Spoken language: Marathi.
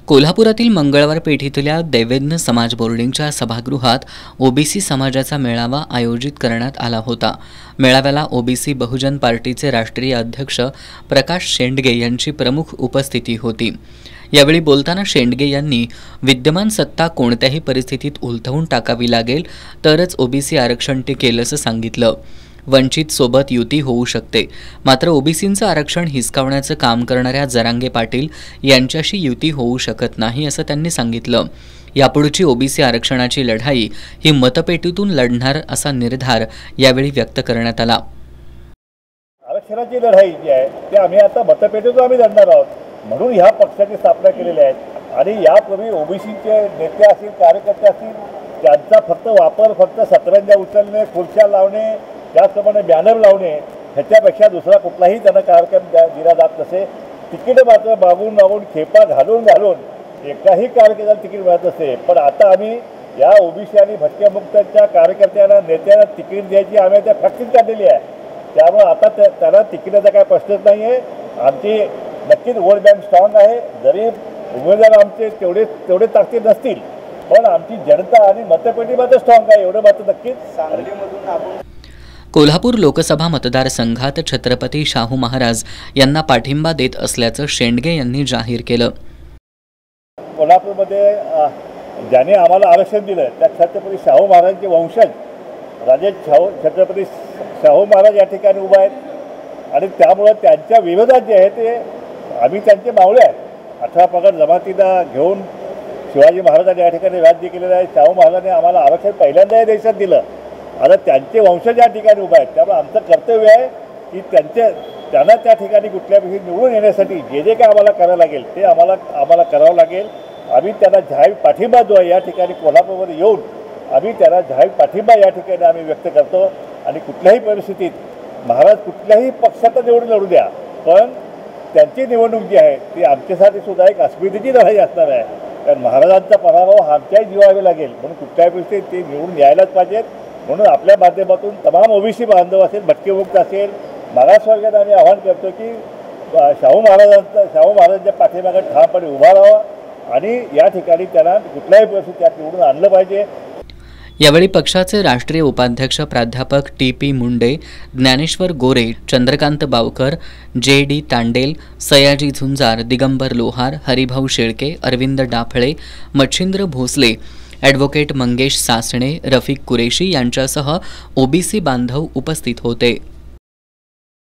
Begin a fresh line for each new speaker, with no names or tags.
कोल्हापुरातील मंगळवार पेठेतल्या दैवेद्य समाज बोर्डिंगच्या सभागृहात ओबीसी समाजाचा मेळावा आयोजित करण्यात आला होता। मेळाव्याला ओबीसी बहुजन पार्टीचे राष्ट्रीय अध्यक्ष प्रकाश शेंडगे यांची प्रमुख उपस्थिती होती। यावेळी बोलताना शेंडगे यांनी विद्यमान सत्ता कोणत्याही परिस्थितीत उलथवून टाकावी लागेल तरच ओबीसी आरक्षण टिकेल असं सांगितलं। वंचित सोबत युती होऊ शकते, मात्र ओबीसींचं आरक्षण हिसकावण्याचं काम करणाऱ्या जरांगे पाटील यांच्याशी युती होऊ शकत नाही असं त्यांनी सांगितलं। यापुढची ओबीसी आरक्षणाची लढाई ही मतपेटीतून लढणार असा निर्धार यावेळी व्यक्त करण्यात आला।
आरक्षणाची लढाई जी आहे ती आम्ही आता मतपेटीतून लढणार आहोत, म्हणून ह्या पक्षाची स्थापना केलेली आहे। आणि यापूर्वी ओबीसीचे नेते असतील, कार्यकर्ते असतील, त्यांचा फक्त वापर फक्त सतरंजा उचलणे, खुर्च्या लावणे, त्याचप्रमाणे बॅनर लावणे ह्याच्यापेक्षा दुसरा कुठलाही त्यांना कार्यक्रम दिला जात नसे। तिकीट मात्र मागून खेपा घालून एकाही कार्यकर्त्याला तिकीट मिळत नसते। पण आता आम्ही या ओबीसी आणि भटक्यामुक्तांच्या कार्यकर्त्यांना, नेत्यांना तिकीट द्यायची आम्ही त्या फॅक्टरी काढलेली आहे। त्यामुळे आता त्यांना तिकिटाचा काय प्रश्नच नाही आहे। आमची नक्कीच वोट बँक स्ट्रॉंग आहे। जरी उमेदवार आमचे तेवढे ताकद नसतील, पण आमची जनता आणि मतपेटी मात्र स्ट्रॉंग आहे, एवढं मात्र नक्कीच। सांगलीमधून आपण
कोल्हापूर लोकसभा मतदारसंघात छत्रपती शाहू महाराज यांना पाठिंबा देत असल्याचं शेंडगे यांनी जाहीर केलं।
कोल्हापूरमध्ये ज्याने आम्हाला आरक्षण दिलं त्या छत्रपती शाहू महाराजांचे वंशज राजे छत्रपती शाहू महाराज या ठिकाणी उभा आहेत आणि त्यामुळे त्यांच्या विरोधात जे आहे ते आम्ही त्यांचे मावळे आहेत। 18 पगड जमातीला घेऊन शिवाजी महाराजांनी या ठिकाणी राज्य केलेलं आहे। शाहू महाराजांनी आम्हाला आरक्षण पहिल्यांदा या देशात दिलं। आता त्यांचे वंशज या ठिकाणी उभा आहेत, त्यामुळे आमचं कर्तव्य आहे की त्यांना त्या ठिकाणी कुठल्याही निवडून येण्यासाठी जे काय आम्हाला करावं लागेल ते आम्हाला करावं लागेल। आम्ही त्यांना जाहीर पाठिंबा जो आहे या ठिकाणी कोल्हापूरमध्ये येऊन आम्ही त्यांना जाहीर पाठिंबा या ठिकाणी आम्ही व्यक्त करतो। आणि कुठल्याही परिस्थितीत महाराज कुठल्याही पक्षात निवडून लढू द्या, पण त्यांची निवडणूक जी आहे ती आमच्यासाठी सुद्धा एक अस्मितेची लढाई असणार आहे। कारण महाराजांचा पराभव हा आमच्याही जीवावे लागेल, म्हणून कुठल्याही परिस्थितीत ते निवडून यायलाच पाहिजेत। म्हणून आपल्या माध्यमातून तमाम ओबीसी बांधव असेल, भटकेमुक्त असेल, मागासवर्गाला आम्ही आवाहन करतो की शाहू महाराजांच्या पाठीमागे ठामपणे उभा राहावा आणि या ठिकाणी त्यांना कुठल्याही परिस्थितीत निवडून आणलं पाहिजे।
यावेळी पक्षाचे राष्ट्रीय उपाध्यक्ष प्राध्यापक टी.पी. मुंडे, ज्ञानेश्वर गोरे, चंद्रकांत बावकर, जे.डी. तांडेल, सयाजी झुंजार, दिगंबर लोहार, हरिभाऊ शेळके, अरविंद डाफळे, मच्छिंद्र भोसले, ॲडव्होकेट मंगेश सासणे, रफिक कुरेशी यांच्यासह ओबीसी बांधव उपस्थित होते।